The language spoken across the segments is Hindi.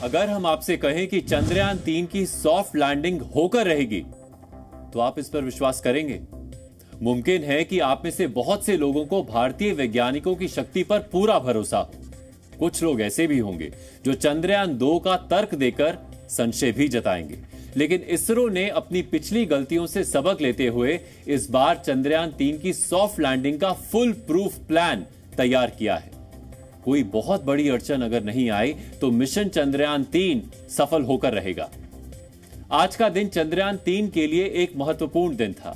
अगर हम आपसे कहें कि चंद्रयान 3 की सॉफ्ट लैंडिंग होकर रहेगी, तो आप इस पर विश्वास करेंगे? मुमकिन है कि आप में से बहुत से लोगों को भारतीय वैज्ञानिकों की शक्ति पर पूरा भरोसा हो। कुछ लोग ऐसे भी होंगे जो चंद्रयान 2 का तर्क देकर संशय भी जताएंगे। लेकिन इसरो ने अपनी पिछली गलतियों से सबक लेते हुए इस बार चंद्रयान 3 की सॉफ्ट लैंडिंग का फुल प्रूफ प्लान तैयार किया है। कोई बहुत बड़ी अड़चन अगर नहीं आई तो मिशन चंद्रयान 3 सफल होकर रहेगा। आज का दिन चंद्रयान 3 के लिए एक महत्वपूर्ण दिन था।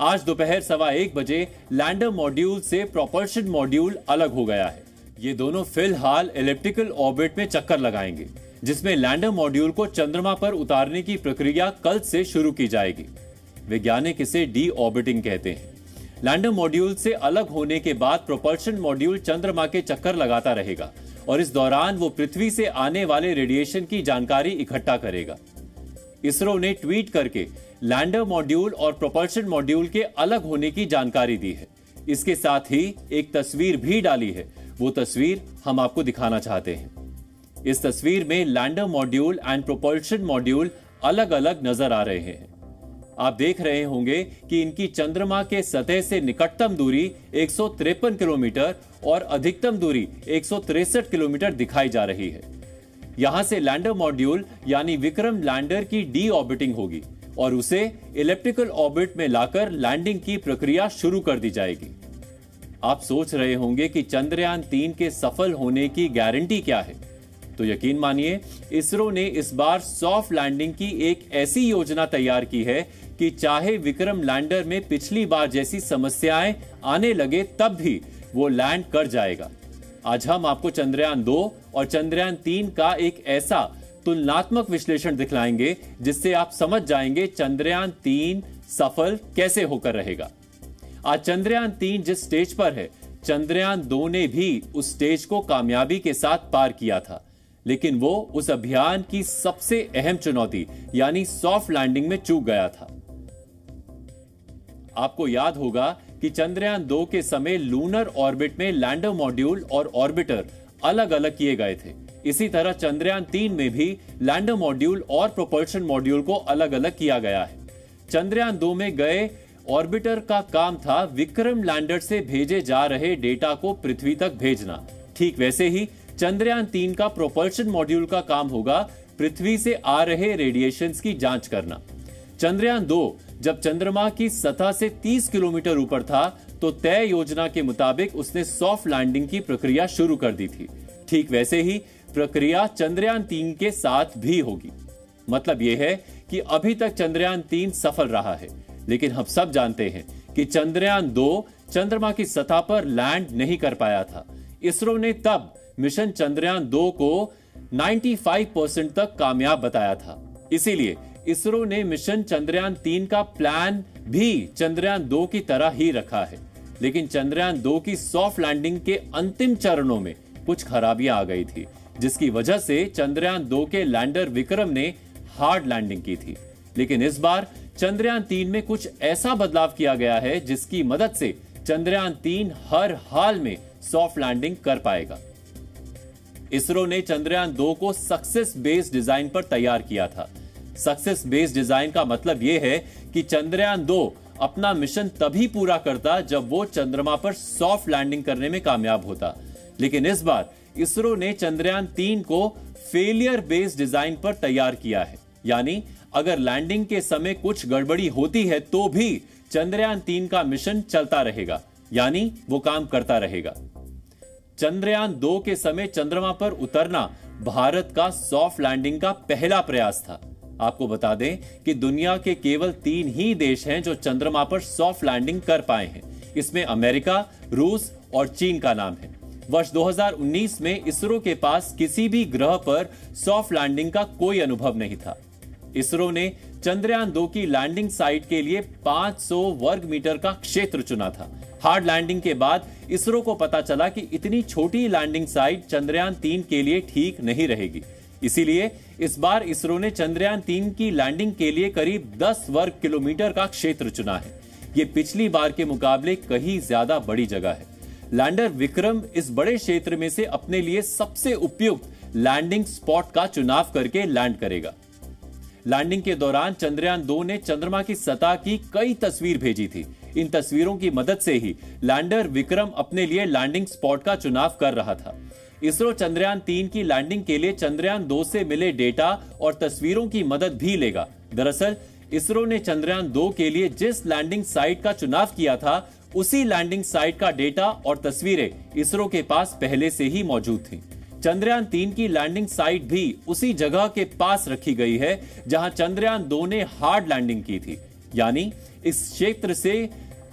आज दोपहर 1:15 बजे लैंडर मॉड्यूल से प्रोपल्शन मॉड्यूल अलग हो गया है। ये दोनों फिलहाल एलिप्टिकल ऑर्बिट में चक्कर लगाएंगे, जिसमें लैंडर मॉड्यूल को चंद्रमा पर उतारने की प्रक्रिया कल से शुरू की जाएगी। वैज्ञानिक इसे डी ऑर्बिटिंग कहते हैं। लैंडर मॉड्यूल से अलग होने के बाद प्रोपल्शन मॉड्यूल चंद्रमा के चक्कर लगाता रहेगा और इस दौरान वो पृथ्वी से आने वाले रेडिएशन की जानकारी इकट्ठा करेगा। इसरो ने ट्वीट करके लैंडर मॉड्यूल और प्रोपल्शन मॉड्यूल के अलग होने की जानकारी दी है। इसके साथ ही एक तस्वीर भी डाली है। वो तस्वीर हम आपको दिखाना चाहते हैं। इस तस्वीर में lander module and propulsion module अलग अलग नजर आ रहे हैं। आप देख रहे होंगे कि इनकी चंद्रमा के सतह से निकटतम दूरी 153 किलोमीटर और अधिकतम दूरी 163 किलोमीटर दिखाई जा रही है। यहां से लैंडर मॉड्यूल यानी विक्रम लैंडर की डी ऑर्बिटिंग होगी और उसे इलिप्टिकल ऑर्बिट में लाकर लैंडिंग की प्रक्रिया शुरू कर दी जाएगी। आप सोच रहे होंगे कि चंद्रयान 3 के सफल होने की गारंटी क्या है? तो यकीन मानिए, इसरो ने इस बार सॉफ्ट लैंडिंग की एक ऐसी योजना तैयार की है कि चाहे विक्रम लैंडर में पिछली बार जैसी समस्याएं आने लगे तब भी वो लैंड कर जाएगा। आज हम आपको चंद्रयान 2 और चंद्रयान 3 का एक ऐसा तुलनात्मक विश्लेषण दिखलाएंगे जिससे आप समझ जाएंगे चंद्रयान 3 सफल कैसे होकर रहेगा। आज चंद्रयान 3 जिस स्टेज पर है, चंद्रयान 2 ने भी उस स्टेज को कामयाबी के साथ पार किया था, लेकिन वो उस अभियान की सबसे अहम चुनौती यानी सॉफ्ट लैंडिंग में चूक गया था। आपको याद होगा कि चंद्रयान 2 के समय लूनर ऑर्बिट में लैंडर मॉड्यूल और ऑर्बिटर अलग अलग किए गए थे। इसी तरह चंद्रयान 3 में भी लैंडर मॉड्यूल और प्रोपल्शन मॉड्यूल को अलग अलग किया गया है। चंद्रयान 2 में गए ऑर्बिटर का काम था विक्रम लैंडर से भेजे जा रहे डेटा को पृथ्वी तक भेजना। ठीक वैसे ही चंद्रयान 3 का प्रोपल्शन मॉड्यूल का काम होगा पृथ्वी से आ रहे रेडिएशंस की जांच करना। चंद्रयान 2 जब चंद्रमा की सतह से 30 किलोमीटर ऊपर था तो तय योजना के मुताबिक उसने सॉफ्ट लैंडिंग की प्रक्रिया शुरू कर दी थी। ठीक वैसे ही प्रक्रिया चंद्रयान 3 के साथ भी होगी। मतलब यह है कि अभी तक चंद्रयान 3 सफल रहा है, लेकिन हम सब जानते हैं कि चंद्रयान 2 चंद्रमा की सतह पर लैंड नहीं कर पाया था। इसरो ने तब मिशन चंद्रयान 2 को 95% तक कामयाब बताया था। इसीलिए इसरो ने मिशन चंद्रयान 3 का प्लान भी चंद्रयान 2 की तरह ही रखा है। लेकिन चंद्रयान 2 की सॉफ्ट लैंडिंग के अंतिम चरणों में कुछ खराबियां आ गई थी, जिसकी वजह से चंद्रयान 2 के लैंडर विक्रम ने हार्ड लैंडिंग की थी। लेकिन इस बार चंद्रयान 3 में कुछ ऐसा बदलाव किया गया है जिसकी मदद से चंद्रयान 3 हर हाल में सॉफ्ट लैंडिंग कर पाएगा। इसरो ने चंद्रयान 2 को सक्सेस बेस्ड डिजाइन पर तैयार किया था। सक्सेस बेस्ड डिजाइन का मतलब यह है कि चंद्रयान 2 अपना मिशन तभी पूरा करता जब वो चंद्रमा पर सॉफ्ट लैंडिंग करने में कामयाब होता। लेकिन इस बार इसरो ने चंद्रयान 3 को फेलियर बेस्ड डिजाइन पर तैयार किया है, यानी अगर लैंडिंग के समय कुछ गड़बड़ी होती है तो भी चंद्रयान 3 का मिशन चलता रहेगा, यानी वो काम करता रहेगा। चंद्रयान 2 के समय चंद्रमा पर उतरना भारत का सॉफ्ट लैंडिंग का पहला प्रयास था। आपको बता दें कि दुनिया के केवल 3 ही देश हैं जो चंद्रमा पर सॉफ्ट लैंडिंग कर पाए हैं। इसमें अमेरिका, रूस और चीन का नाम है। वर्ष 2019 में इसरो के पास किसी भी ग्रह पर सॉफ्ट लैंडिंग का कोई अनुभव नहीं था। इसरो ने चंद्रयान 2 की लैंडिंग साइट के लिए 500 वर्ग मीटर का क्षेत्र चुना था। हार्ड लैंडिंग के बाद इसरो को पता चला कि इतनी छोटी लैंडिंग साइट चंद्रयान 3 के लिए ठीक नहीं रहेगी। इसीलिए इस बार इसरो ने चंद्रयान 3 की लैंडिंग के लिए करीब 10 वर्ग किलोमीटर का क्षेत्र चुना है। ये पिछली बार के मुकाबले कहीं ज्यादा बड़ी जगह है। लैंडर विक्रम इस बड़े क्षेत्र में से अपने लिए सबसे उपयुक्त लैंडिंग स्पॉट का चुनाव करके लैंड करेगा। लैंडिंग के दौरान चंद्रयान 2 ने चंद्रमा की सतह की कई तस्वीर भेजी थी। इन तस्वीरों की मदद से ही लैंडर विक्रम अपने लिए लैंडिंग स्पॉट का चुनाव कर रहा था। इसरो चंद्रयान 3 की लैंडिंग के लिए चंद्रयान 2 से मिले डेटा और तस्वीरों की मदद भी लेगा। दरअसल इसरो ने चंद्रयान 2 के लिए जिस लैंडिंग साइट का चुनाव किया था, उसी लैंडिंग साइट का डेटा और तस्वीरें इसरो के पास पहले से ही मौजूद थीं। चंद्रयान 3 की लैंडिंग साइट भी उसी जगह के पास रखी गई है जहां चंद्रयान 2 ने हार्ड लैंडिंग की थी। यानी इस क्षेत्र से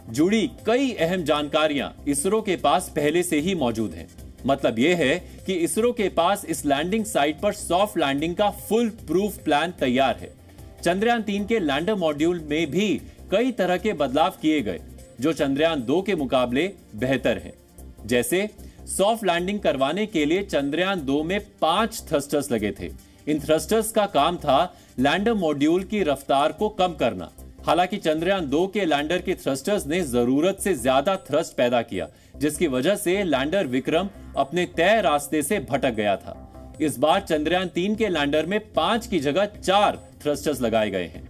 जुड़ी कई अहम जानकारियां इसरो के पास पहले से ही मौजूद हैं। मतलब यह है कि इसरो के पास इस लैंडिंग साइट पर सॉफ्ट लैंडिंग का फुल प्रूफ प्लान तैयार है। चंद्रयान 3 के लैंडर मॉड्यूल में भी कई तरह के बदलाव किए गए जो चंद्रयान 2 के मुकाबले बेहतर हैं। जैसे सॉफ्ट लैंडिंग करवाने के लिए चंद्रयान 2 में 5 थ्रस्टर्स लगे थे। इन थ्रस्टर्स का काम था लैंडर मॉड्यूल की रफ्तार को कम करना। हालांकि चंद्रयान 2 के लैंडर के थ्रस्टर्स ने जरूरत से ज्यादा थ्रस्ट पैदा किया, जिसकी वजह से लैंडर विक्रम अपने तय रास्ते से भटक गया था। इस बार चंद्रयान 3 के लैंडर में 5 की जगह 4 थ्रस्टर्स लगाए गए हैं।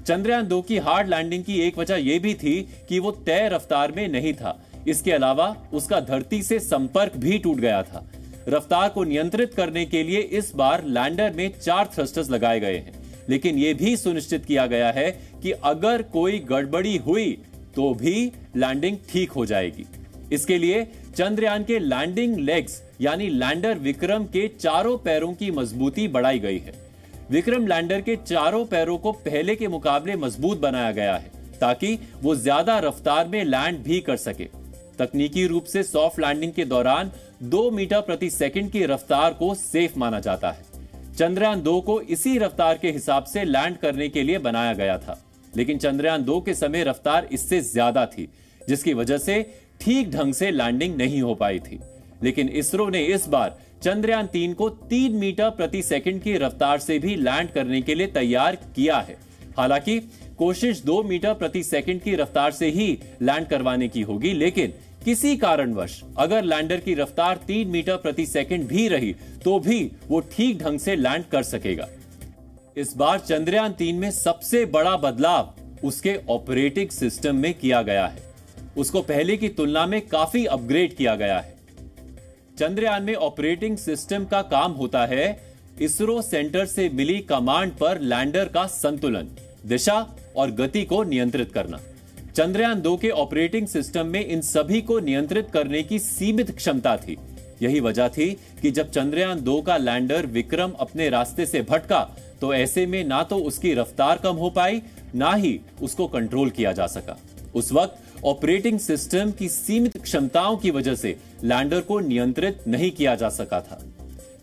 चंद्रयान 2 की हार्ड लैंडिंग की एक वजह यह भी थी कि वो तय रफ्तार में नहीं था। इसके अलावा उसका धरती से संपर्क भी टूट गया था। रफ्तार को नियंत्रित करने के लिए इस बार लैंडर में 4 थ्रस्टर्स लगाए गए हैं, लेकिन यह भी सुनिश्चित किया गया है कि अगर कोई गड़बड़ी हुई तो भी लैंडिंग ठीक हो जाएगी। इसके लिए चंद्रयान के लैंडिंग लेग्स यानी लैंडर विक्रम के चारों पैरों की मजबूती बढ़ाई गई है। विक्रम लैंडर के चारों पैरों को पहले के मुकाबले मजबूत बनाया गया है ताकि वो ज्यादा रफ्तार में लैंड भी कर सके। तकनीकी रूप से सॉफ्ट लैंडिंग के दौरान 2 मीटर प्रति सेकंड की रफ्तार को सेफ माना जाता है। चंद्रयान 2 को इसी रफ्तार के हिसाब से लैंड करने के लिए बनाया गया था, लेकिन चंद्रयान 2 के समय रफ्तार इससे ज्यादा थी, जिसकी वजह से ठीक ढंग से लैंडिंग नहीं हो पाई थी। लेकिन इसरो ने इस बार चंद्रयान 3 को 3 मीटर प्रति सेकंड की रफ्तार से भी लैंड करने के लिए तैयार किया है। हालांकि कोशिश 2 मीटर प्रति सेकंड की रफ्तार से ही लैंड करवाने की होगी, लेकिन किसी कारणवश अगर लैंडर की रफ्तार 3 मीटर प्रति सेकंड भी रही तो भी वो ठीक ढंग से लैंड कर सकेगा। इस बार चंद्रयान 3 में सबसे बड़ा बदलाव उसके ऑपरेटिंग सिस्टम में किया गया है। उसको पहले की तुलना में काफी अपग्रेड किया गया है। चंद्रयान में ऑपरेटिंग सिस्टम का काम होता है इसरो सेंटर से मिली कमांड पर लैंडर का संतुलन, दिशा और गति को नियंत्रित करना। चंद्रयान 2 के ऑपरेटिंग सिस्टम में इन सभी को नियंत्रित करने की सीमित क्षमता थी। यही वजह थी कि जब चंद्रयान 2 का लैंडर विक्रम अपने रास्ते से भटका तो ऐसे में ना तो उसकी रफ्तार कम हो पाई, ना ही उसको कंट्रोल किया जा सका। उस वक्त ऑपरेटिंग सिस्टम की सीमित क्षमताओं की वजह से लैंडर को नियंत्रित नहीं किया जा सका था।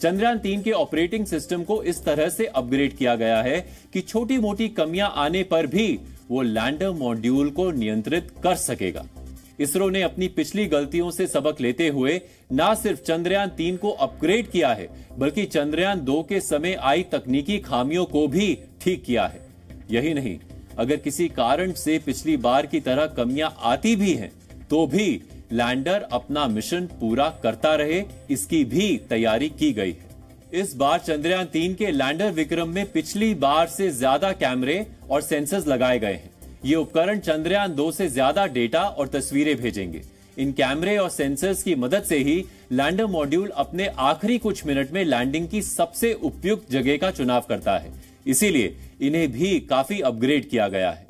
चंद्रयान 3 के ऑपरेटिंग सिस्टम को इस तरह से अपग्रेड किया गया है कि छोटी मोटी कमियां आने पर भी वो लैंडर मॉड्यूल को नियंत्रित कर सकेगा। इसरो ने अपनी पिछली गलतियों से सबक लेते हुए न सिर्फ चंद्रयान 3 को अपग्रेड किया है, बल्कि चंद्रयान 2 के समय आई तकनीकी खामियों को भी ठीक किया है। यही नहीं, अगर किसी कारण से पिछली बार की तरह कमियां आती भी हैं, तो भी लैंडर अपना मिशन पूरा करता रहे, इसकी भी तैयारी की गई है। इस बार चंद्रयान 3 के लैंडर विक्रम में पिछली बार से ज्यादा कैमरे और सेंसर्स लगाए गए हैं। ये उपकरण चंद्रयान 2 से ज्यादा डेटा और तस्वीरें भेजेंगे। इन कैमरे और सेंसर्स की मदद से ही लैंडर मॉड्यूल अपने आखिरी कुछ मिनट में लैंडिंग की सबसे उपयुक्त जगह का चुनाव करता है। इसीलिए इन्हें भी काफी अपग्रेड किया गया है।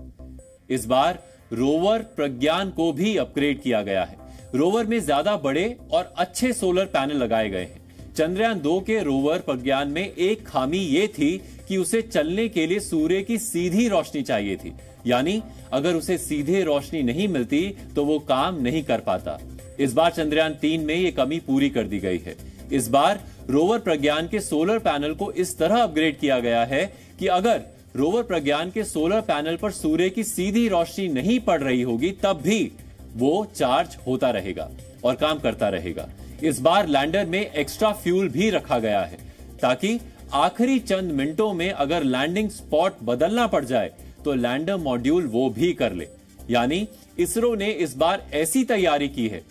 इस बार रोवर प्रज्ञान को भी अपग्रेड किया गया है। रोवर में ज्यादा बड़े और अच्छे सोलर पैनल लगाए गए हैं। चंद्रयान 2 के रोवर प्रज्ञान में एक खामी ये थी कि उसे चलने के लिए सूर्य की सीधी रोशनी चाहिए थी, यानी अगर उसे सीधे रोशनी नहीं मिलती तो वो काम नहीं कर पाता। इस बार चंद्रयान 3 में ये कमी पूरी कर दी गई है। इस बार रोवर प्रज्ञान के सोलर पैनल को इस तरह अपग्रेड किया गया है कि अगर रोवर प्रज्ञान के सोलर पैनल पर सूर्य की सीधी रोशनी नहीं पड़ रही होगी, तब भी वो चार्ज होता रहेगा और काम करता रहेगा। इस बार लैंडर में एक्स्ट्रा फ्यूल भी रखा गया है ताकि आखिरी चंद मिनटों में अगर लैंडिंग स्पॉट बदलना पड़ जाए तो लैंडर मॉड्यूल वो भी कर ले। यानी इसरो ने इस बार ऐसी तैयारी की है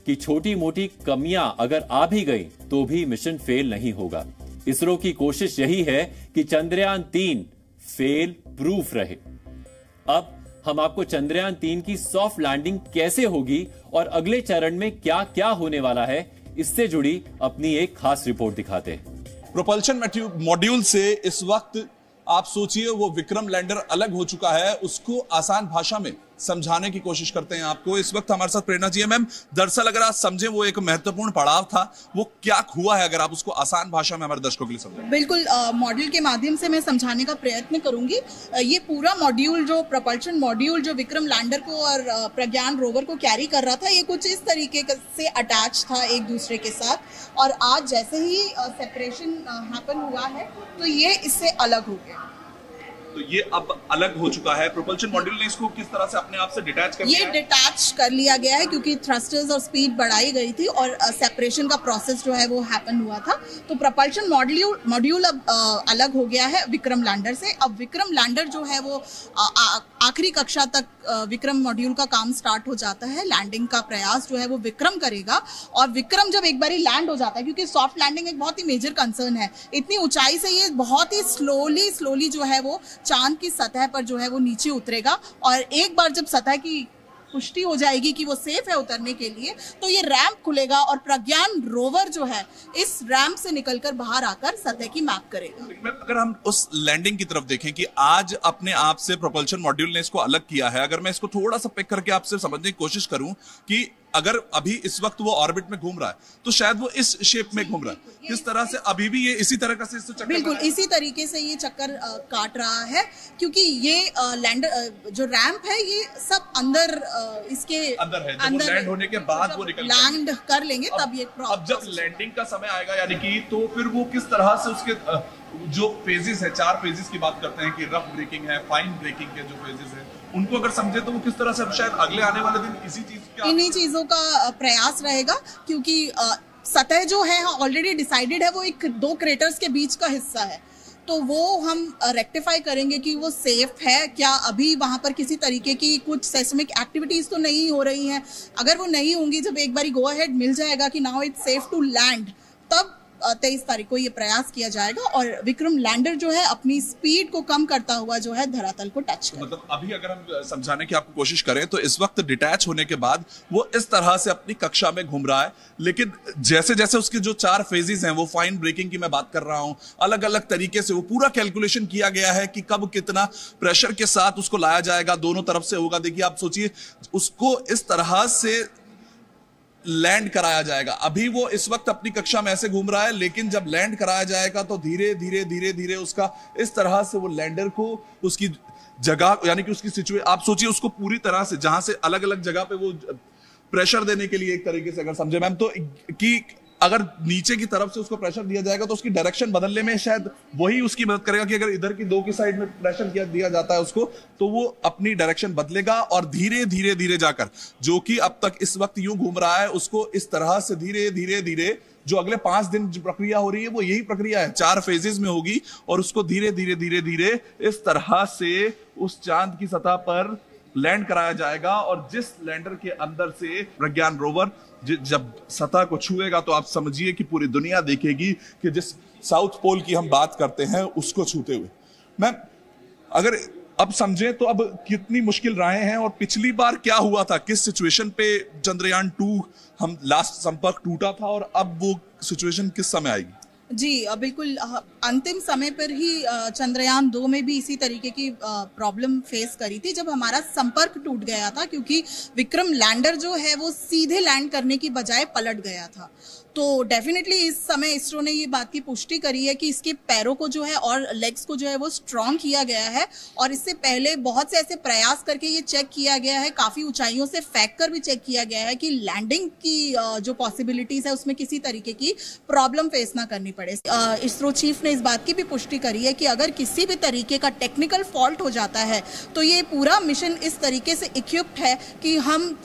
कि छोटी मोटी कमियां अगर आ भी गई तो भी मिशन फेल नहीं होगा। इसरो की कोशिश यही है कि चंद्रयान 3 फेल प्रूफ रहे। अब हम आपको चंद्रयान 3 की सॉफ्ट लैंडिंग कैसे होगी और अगले चरण में क्या क्या होने वाला है, इससे जुड़ी अपनी एक खास रिपोर्ट दिखाते हैं। प्रोपल्शन मॉड्यूल से इस वक्त आप सोचिए वो विक्रम लैंडर अलग हो चुका है, उसको आसान भाषा में समझाने की कोशिश करते हैं आपको। इस वक्त हमारे साथ प्रेरणा जी है। मैम, दरअसल अगर आप समझे वो एक महत्वपूर्ण पड़ाव था, वो क्या हुआ है, अगर आप उसको आसान भाषा में हमारे दर्शकों के लिए समझें। बिल्कुल, मॉड्यूल के माध्यम से मैं समझाने का प्रयत्न करूंगी। ये पूरा मॉड्यूल, जो प्रोपल्शन मॉड्यूल जो विक्रम लैंडर को और प्रज्ञान रोवर को कैरी कर रहा था, ये कुछ इस तरीके से अटैच था एक दूसरे के साथ, और आज जैसे ही सेपरेशन हैपन हुआ है तो ये इससे अलग हो गया। तो ये अब अलग हो चुका है। प्रोपल्शन मॉड्यूल ने इसको किस तरह से अपने आप से डिटैच कर लिया? ये डिटैच कर लिया गया है क्योंकि थ्रस्टर्स और स्पीड बढ़ाई गई थी और सेपरेशन का प्रोसेस जो है वो हैपन हुआ था। तो प्रोपल्शन मॉड्यूल अब अलग हो गया है विक्रम लैंडर से। अब विक्रम लैंडर जो है वो आखिरी कक्षा तक विक्रम मॉड्यूल का काम स्टार्ट हो जाता है। लैंडिंग का प्रयास जो है वो विक्रम करेगा, और विक्रम जब एक बारी लैंड हो जाता है, क्योंकि सॉफ्ट लैंडिंग एक बहुत ही मेजर कंसर्न है, इतनी ऊंचाई से ये बहुत ही स्लोली जो है वो चांद की सतह पर जो है वो नीचे उतरेगा, और एक बार जब सतह की पुष्टि हो जाएगी कि वो सेफ है उतरने के लिए, तो ये रैंप खुलेगा और प्रज्ञान रोवर जो है इस रैंप से निकलकर बाहर आकर सतह की मैप करेगा। अगर हम उस लैंडिंग की तरफ देखें कि आज अपने आप से प्रोपल्शन मॉड्यूल ने इसको अलग किया है, अगर मैं इसको थोड़ा सा पिक करके आपसे समझने की कोशिश करूं कि अगर अभी इस वक्त वो ऑर्बिट में घूम रहा है तो शायद वो इस शेप में घूम रहा है, किस तरह से अभी भी ये इसी तरह से चक्कर, बिल्कुल इसी तरीके से ये चक्कर काट रहा है, क्योंकि ये लैंडर जो रैंप है ये सब अंदर इसके अंदर है। जब लैंड होने के बाद वो लैंड कर लेंगे तब ये अब जब लैंडिंग का समय आएगा, यानी कि तो फिर वो किस तरह से उसके जो फेजेस है, 4 फेजेस की बात करते हैं कि रफ ब्रेकिंग है, फाइन ब्रेकिंग के जो फेजेस है, उनको अगर समझे तो वो किस तरह से शायद अगले आने वाले दिन इन्हीं चीजों का प्रयास रहेगा, क्योंकि सतह जो है ऑलरेडी डिसाइडेड है, वो 2 क्रेटर्स के बीच का हिस्सा है, तो वो हम रेक्टिफाई करेंगे कि वो सेफ है क्या। अभी वहां पर किसी तरीके की कुछ सेस्मिक एक्टिविटीज तो नहीं हो रही हैं। अगर वो नहीं होंगी, जब एक बारी गो अहेड मिल जाएगा कि now it's safe to land, तब 23 तारीख को ये प्रयास किया जाएगा और विक्रम लैंडर जो है अपनी स्पीड को कम करता हुआ जो है धरातल को टच करेगा। मतलब अभी अगर हम समझाने की आपको कोशिश करें तो इस वक्त डिटैच होने के बाद वो इस तरह से अपनी कक्षा में घूम रहा है, लेकिन जैसे जैसे उसके जो 4 फेजेस हैं, वो फाइन ब्रेकिंग की मैं बात कर रहा हूं, अलग अलग तरीके से वो पूरा कैलकुलेशन किया गया है कि कब कितना प्रेशर के साथ उसको लाया जाएगा, दोनों तरफ से होगा। देखिए आप सोचिए, उसको इस तरह से लैंड कराया जाएगा। अभी वो इस वक्त अपनी कक्षा में ऐसे घूम रहा है, लेकिन जब लैंड कराया जाएगा तो धीरे धीरे उसका इस तरह से वो लैंडर को उसकी जगह, यानी कि उसकी सिचुएशन, आप सोचिए उसको पूरी तरह से जहां से अलग अलग जगह पे वो प्रेशर देने के लिए, एक तरीके से अगर समझे मैम, तो कि अगर नीचे की तरफ से उसको प्रेशर दिया जाएगा तो उसकी डायरेक्शन बदलने में शायद वही उसकी मदद करेगा कि अगर इधर की 2 की साइड में प्रेशर दिया जाता है उसको, तो वो अपनी डायरेक्शन बदलेगा और धीरे जाकर, जो कि अब तक इस वक्त यूं घूम रहा है, उसको इस तरह से धीरे जो अगले 5 दिन जो प्रक्रिया हो रही है वो यही प्रक्रिया है, 4 फेजेस में होगी, और उसको धीरे इस तरह से उस चांद की सतह पर लैंड कराया जाएगा। और जिस लैंडर के अंदर से प्रज्ञान रोवर जब सतह को छुएगा तो आप समझिए कि पूरी दुनिया देखेगी कि जिस साउथ पोल की हम बात करते हैं उसको छूते हुए। मैम, अगर अब समझे तो अब कितनी मुश्किल राहें हैं, और पिछली बार क्या हुआ था, किस सिचुएशन पे चंद्रयान 2 हम लास्ट संपर्क टूटा था, और अब वो सिचुएशन किस समय आएगी? जी बिल्कुल, अंतिम समय पर ही चंद्रयान 2 में भी इसी तरीके की प्रॉब्लम फेस करी थी, जब हमारा संपर्क टूट गया था, क्योंकि विक्रम लैंडर जो है वो सीधे लैंड करने की बजाय पलट गया था। तो डेफिनेटली इस समय इसरो ने ये बात की पुष्टि करी है कि इसके पैरों को जो है और लेग्स को जो है वो स्ट्रॉन्ग किया गया है, और इससे पहले बहुत से ऐसे प्रयास करके ये चेक किया गया है, काफ़ी ऊंचाइयों से फेंक कर भी चेक किया गया है कि लैंडिंग की जो पॉसिबिलिटीज़ है उसमें किसी तरीके की प्रॉब्लम फेस ना करनी पड़े। इसरो चीफ ने इस बात की भी पुष्टि करी है कि अगर किसी भी तरीके का टेक्निकल फॉल्ट हो जाता है तो ये पूरा मिशन इस तरीके से इक्विप्ड है कि हम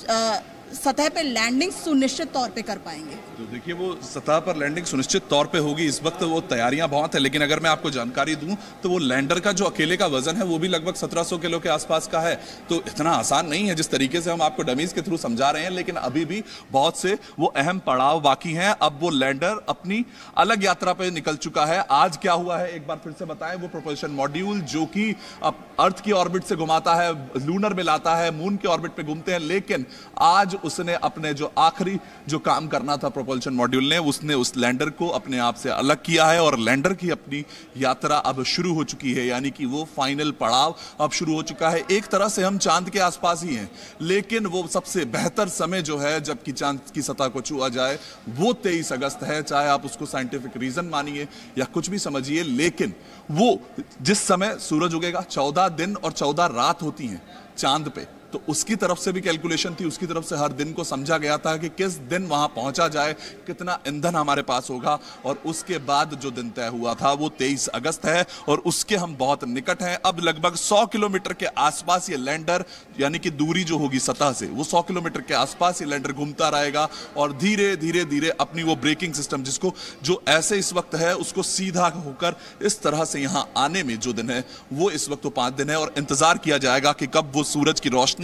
सतह पे लैंडिंग सुनिश्चित तौर पे कर पाएंगे। तो देखिए वो सतह पर लैंडिंग सुनिश्चित तौर पे होगी, इस वक्त वो तैयारियां बहुत है, लेकिन अगर मैं आपको जानकारी दूं तो वो लैंडर का जो अकेले का वजन है वो भी लगभग 1700 किलो के आसपास का है। तो इतना आसान नहीं है जिस तरीके से हम आपको डमीज के थ्रू समझा रहे हैं, लेकिन अभी भी बहुत से वो अहम पड़ाव बाकी हैं। अब वो लैंडर अपनी अलग यात्रा पे निकल चुका है। आज क्या हुआ है एक बार फिर से बताएं। वो प्रोपल्शन मॉड्यूल जो कि अब अर्थ की ऑर्बिट से घुमाता है, लूनर में लाता है, मून के ऑर्बिट पे घूमते हैं, लेकिन आज उसने अपने जो आखिरी जो काम करना था प्रोपल्शन मॉड्यूल ने, उसने उस लैंडर को अपने आप से अलग किया है और लैंडर की अपनी यात्रा अब शुरू हो चुकी है, यानी कि वो फाइनल पड़ाव अब शुरू हो चुका है। एक तरह से हम चांद के आसपास ही हैं, लेकिन वो सबसे बेहतर समय जो है जबकि चांद की सतह को छुआ जाए वो 23 अगस्त है। चाहे आप उसको साइंटिफिक रीजन मानिए या कुछ भी समझिए, लेकिन वो जिस समय सूरज उगेगा 14 दिन और 14 रात होती हैं चांद पे, तो उसकी तरफ से भी कैलकुलेशन थी, उसकी तरफ से हर दिन को समझा गया था कि किस दिन वहां पहुंचा जाए, कितना ईंधन हमारे पास होगा, और उसके बाद जो दिन तय हुआ था वो 23 अगस्त है और उसके हम बहुत निकट हैं। अब लगभग 100 किलोमीटर के आसपास ये लैंडर, यानी कि दूरी जो होगी सतह से वो 100 किलोमीटर के आसपास ये लैंडर घूमता रहेगा और धीरे धीरे धीरे अपनी वो ब्रेकिंग सिस्टम जिसको जो ऐसे इस वक्त है उसको सीधा होकर इस तरह से यहां आने में जो दिन है वो इस वक्त तो 5 दिन है, और इंतजार किया जाएगा कि कब वो सूरज की रोशनी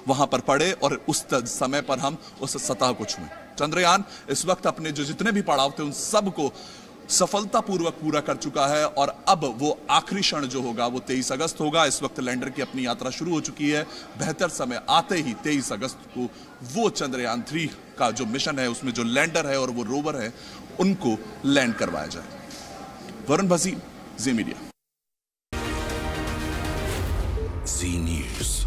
वहां पर पड़े और उस समय पर हम उस सतह को छुएं। चंद्रयान इस वक्त अपने जो जितने भी पड़ाव थे उन सब को सफलतापूर्वक पूरा कर चुका है और अब वो आखिरी क्षण जो होगा वो 23 अगस्त होगा। इस वक्त लैंडर की अपनी यात्रा शुरू हो चुकी है। बेहतर समय आते ही 23 अगस्त को वो चंद्रयान 3 का जो मिशन है उसमें जो लैंडर है और वो रोवर है उनको लैंड करवाया जाए। वरुण भसी, जी मीडिया। जी न्यूज़।